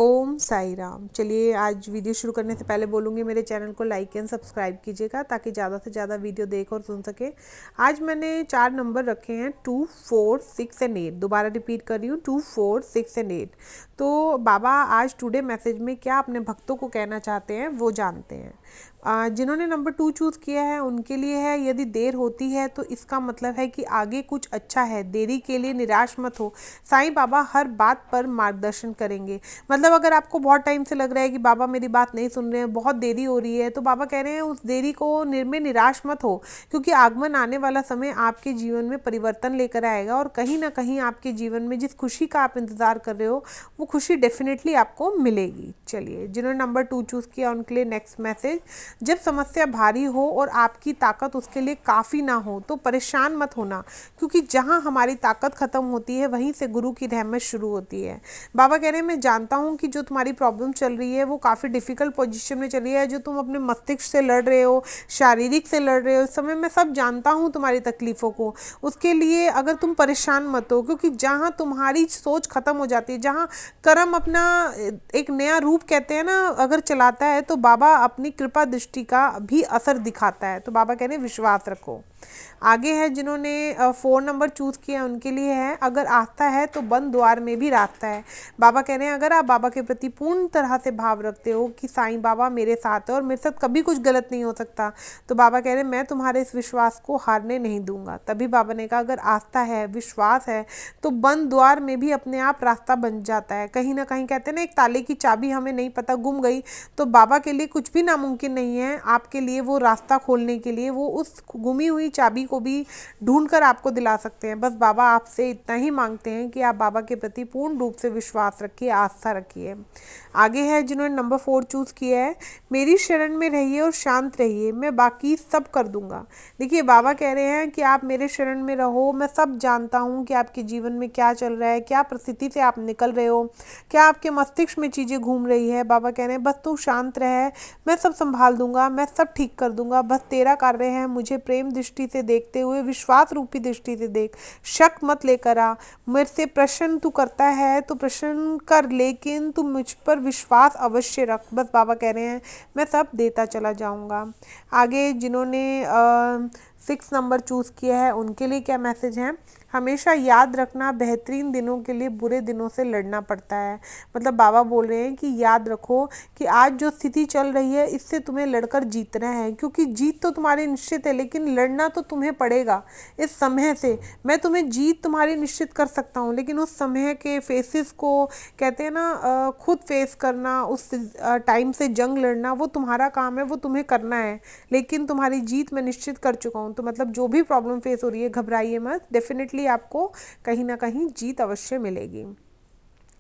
ओम साई राम। चलिए, आज वीडियो शुरू करने से पहले बोलूँगी मेरे चैनल को लाइक एंड सब्सक्राइब कीजिएगा ताकि ज़्यादा से ज़्यादा वीडियो देख और सुन सके। आज मैंने 4 नंबर रखे हैं, 2, 4, 6 एंड 8। दोबारा रिपीट कर रही हूँ, 2, 4, 6 एंड 8। तो बाबा आज टुडे मैसेज में क्या अपने भक्तों को कहना चाहते हैं वो जानते हैं। जिन्होंने नंबर 2 चूज़ किया है उनके लिए है, यदि देर होती है तो इसका मतलब है कि आगे कुछ अच्छा है। देरी के लिए निराश मत हो, साईं बाबा हर बात पर मार्गदर्शन करेंगे। मतलब अगर आपको बहुत टाइम से लग रहा है कि बाबा मेरी बात नहीं सुन रहे हैं, बहुत देरी हो रही है, तो बाबा कह रहे हैं उस देरी को में निराश मत हो, क्योंकि आगमन आने वाला समय आपके जीवन में परिवर्तन लेकर आएगा और कहीं ना कहीं आपके जीवन में जिस खुशी का आप इंतज़ार कर रहे हो वो खुशी डेफिनेटली आपको मिलेगी। चलिए, जिन्होंने नंबर 2 चूज़ किया उनके लिए नेक्स्ट मैसेज। जब समस्या भारी हो और आपकी ताकत उसके लिए काफ़ी ना हो तो परेशान मत होना, क्योंकि जहाँ हमारी ताकत ख़त्म होती है वहीं से गुरु की रहमत शुरू होती है। बाबा कह रहे हैं मैं जानता हूँ कि जो तुम्हारी प्रॉब्लम चल रही है वो काफ़ी डिफ़िकल्ट पोजीशन में चल रही है, जो तुम अपने मस्तिष्क से लड़ रहे हो, शारीरिक से लड़ रहे हो, इस समय मैं सब जानता हूँ तुम्हारी तकलीफ़ों को। उसके लिए अगर तुम परेशान मत हो, क्योंकि जहाँ तुम्हारी सोच ख़त्म हो जाती है, जहाँ कर्म अपना एक नया रूप कहते हैं ना अगर चलाता है, तो बाबा अपनी कृपा दृष्टि का भी असर दिखाता है। तो बाबा कह रहे हैं विश्वास रखो। आगे है जिन्होंने 4 नंबर चूज़ किया उनके लिए है, अगर आस्था है तो बंद द्वार में भी रास्ता है। बाबा कह रहे हैं अगर आप बाबा के प्रति पूर्ण तरह से भाव रखते हो कि साईं बाबा मेरे साथ है और मेरे साथ कभी कुछ गलत नहीं हो सकता, तो बाबा कह रहे हैं मैं तुम्हारे इस विश्वास को हारने नहीं दूंगा। तभी बाबा ने कहा अगर आस्था है, विश्वास है, तो बंद द्वार में भी अपने आप रास्ता बन जाता है। कहीं ना कहीं कहते हैं ना, एक ताले की चाबी हमें नहीं पता गुम गई, तो बाबा के लिए कुछ भी नामुमकिन नहीं है। आपके लिए वो रास्ता खोलने के लिए वो उस गुमी हुई चाबी को भी ढूंढकर आपको दिला सकते हैं। बस बाबा आपसे इतना ही मांगते हैं कि आप बाबा के प्रति पूर्ण रूप से विश्वास रखिए, आस्था रखिए। आगे है जिन्होंने नंबर 4 चूज़ किया है, मेरी शरण में रहिए और शांत रहिए, मैं बाकी सब कर दूंगा। देखिए, बाबा कह रहे हैं कि आप मेरे शरण में रहो, मैं सब जानता हूँ कि आपके जीवन में क्या चल रहा है, क्या परिस्थिति से आप निकल रहे हो, क्या आपके मस्तिष्क में चीज़ें घूम रही है। बाबा कह रहे हैं बस तू शांत रहे, मैं सब संभाल दूंगा, मैं सब ठीक कर दूंगा। बस तेरा कार्य है मुझे प्रेम दृष्टि से देखते हुए, विश्वास रूपी दृष्टि से देख, शक मत लेकर आ। मेरे से प्रश्न तू करता है तो प्रश्न कर, लेकिन तू मुझ पर विश्वास अवश्य रख। बस बाबा कह रहे हैं मैं सब देता चला जाऊंगा। आगे जिन्होंने 6 नंबर चूज़ किया है उनके लिए क्या मैसेज है, हमेशा याद रखना बेहतरीन दिनों के लिए बुरे दिनों से लड़ना पड़ता है। मतलब बाबा बोल रहे हैं कि याद रखो कि आज जो स्थिति चल रही है इससे तुम्हें लड़कर जीतना है, क्योंकि जीत तो तुम्हारी निश्चित है लेकिन लड़ना तो तुम्हें पड़ेगा इस समय से। मैं तुम्हें जीत तुम्हारी निश्चित कर सकता हूँ, लेकिन उस समय के फेसेस को कहते हैं ना, खुद फेस करना, उस टाइम से जंग लड़ना वो तुम्हारा काम है, वो तुम्हें करना है। लेकिन तुम्हारी जीत मैं निश्चित कर चुका हूँ। तो मतलब जो भी प्रॉब्लम फेस हो रही है घबराइए मत, डेफिनेटली आपको कहीं ना कहीं जीत अवश्य मिलेगी।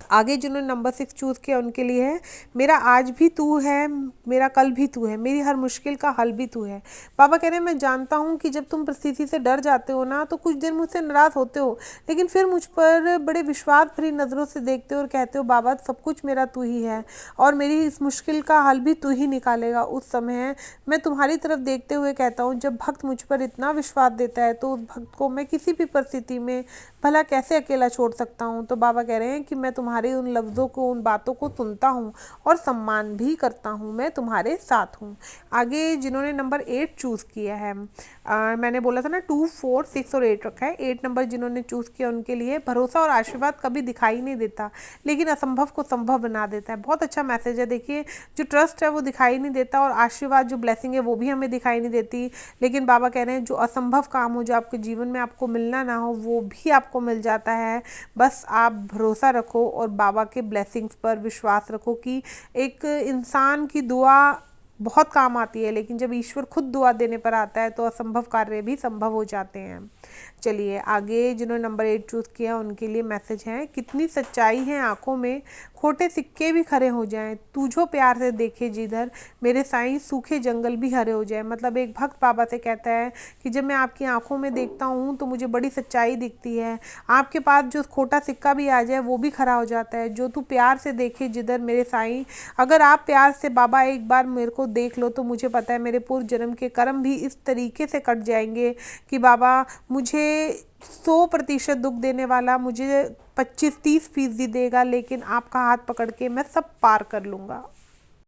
आगे जिन्होंने नंबर 6 चूज़ किया उनके लिए है, मेरा आज भी तू है, मेरा कल भी तू है, मेरी हर मुश्किल का हल भी तू है। बाबा कह रहे हैं मैं जानता हूँ कि जब तुम परिस्थिति से डर जाते हो ना तो कुछ देर मुझसे नाराज़ होते हो, लेकिन फिर मुझ पर बड़े विश्वास भरी नज़रों से देखते हो और कहते हो बाबा सब कुछ मेरा तू ही है और मेरी इस मुश्किल का हल भी तू ही निकालेगा। उस समय मैं तुम्हारी तरफ देखते हुए कहता हूँ जब भक्त मुझ पर इतना विश्वास देता है तो उस भक्त को मैं किसी भी परिस्थिति में भला कैसे अकेला छोड़ सकता हूँ। तो बाबा कह रहे हैं कि मैं तुम्हारे उन लफ्ज़ों को, उन बातों को सुनता हूँ और सम्मान भी करता हूँ, मैं तुम्हारे साथ हूँ। आगे जिन्होंने नंबर 8 चूज़ किया है, मैंने बोला था ना 2, 4, 6 और 8 रखा है। 8 नंबर जिन्होंने चूज़ किया उनके लिए, भरोसा और आशीर्वाद कभी दिखाई नहीं देता लेकिन असंभव को संभव बना देता है। बहुत अच्छा मैसेज है। देखिए, जो ट्रस्ट है वो दिखाई नहीं देता और आशीर्वाद जो ब्लेसिंग है वो भी हमें दिखाई नहीं देती, लेकिन बाबा कह रहे हैं जो असंभव काम हो, जो आपके जीवन में आपको मिलना ना हो, वो भी आपको मिल जाता है। बस आप भरोसा रखो और बाबा के ब्लेसिंग्स पर विश्वास रखो कि एक इंसान की दुआ बहुत काम आती है, लेकिन जब ईश्वर खुद दुआ देने पर आता है तो असंभव कार्य भी संभव हो जाते हैं। चलिए, आगे जिन्होंने नंबर 8 चूज़ किया उनके लिए मैसेज है, कितनी सच्चाई है आंखों में, खोटे सिक्के भी खरे हो जाएं, तुझो प्यार से देखे जिधर, मेरे साईं सूखे जंगल भी हरे हो जाए। मतलब एक भक्त बाबा से कहता है कि जब मैं आपकी आंखों में देखता हूँ तो मुझे बड़ी सच्चाई दिखती है, आपके पास जो खोटा सिक्का भी आ जाए वो भी खरा हो जाता है। जो तू प्यार से देखे जिधर, मेरे साईं अगर आप प्यार से बाबा एक बार मेरे को देख लो तो मुझे पता है मेरे पूर्व जन्म के कर्म भी इस तरीके से कट जाएंगे कि बाबा मुझे 100% दुख देने वाला, मुझे 25-30% देगा, लेकिन आपका हाथ पकड़ के मैं सब पार कर लूँगा।